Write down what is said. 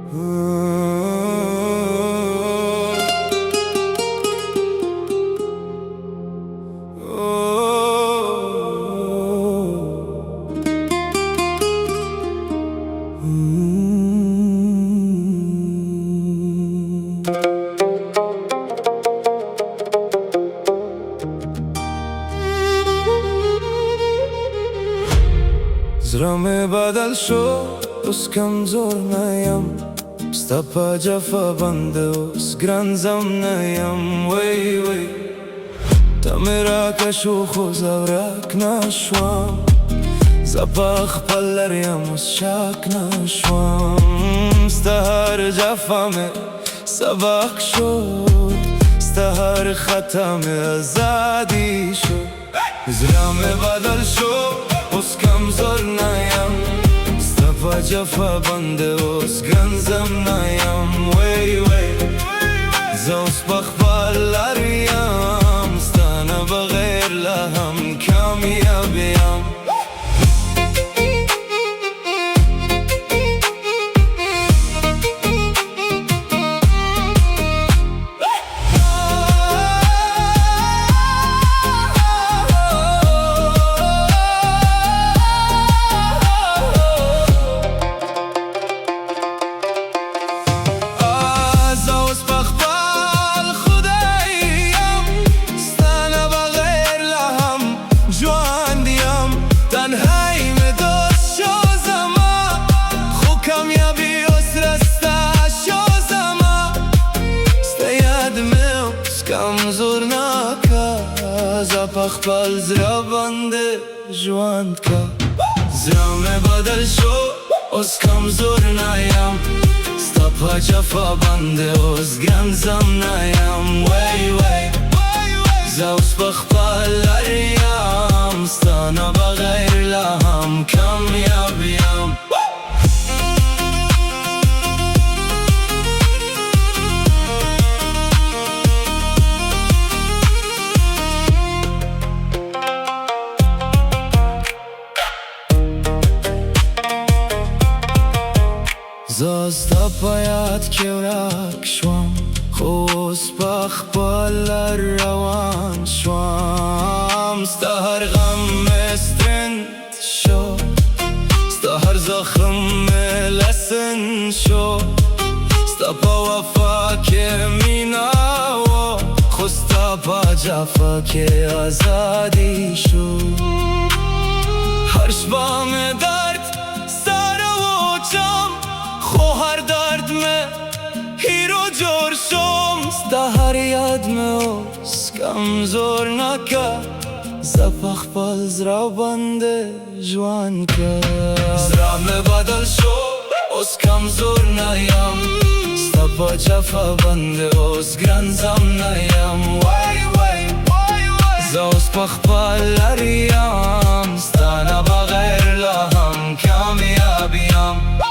زرامه بدل شد بس کمزور نیم بستا جفا بنده بس گرنزم نیم وی وی تا میرا کشو خوزورک نشوام زباخ پلریم از شک نشوام ستهر جفامه سباخ شد ستهر ختمه ازادی شد زرامه بدل شد بس کمزور نیم ستا جفا بنده بس گرنزم نیم وی وی زوس بخبالریم ستانه بغیر لهم کامیابیم کمزور نکا زپخ پل زرا بنده جواند کا زرامه بدل شو از کمزور نیم ستا جفا بنده از گرنزم نیم وی وی زوس بخ پلریم ستانه بغیر لهم کامیابیم زاستا پایت کورک شوام خوز بخ بالر روان شوام ستا هر غم استرند شو ستا هر زخم لسن شو ستا پا وفا که میناو خوستا پا جفا که آزادی شو هر شبام درد سارا و چام خو هر درد میں ہیرو جور شوم ستا هر یاد میں اس کمزور نکا زپخ پل زرا بنده جوان کا زرامه بدل شو اس کمزور نیم ستا پا جفا بنده اس گرنزم نیم وی وی زوس پخ پلریم ستانه بغیر لهم کامیابیم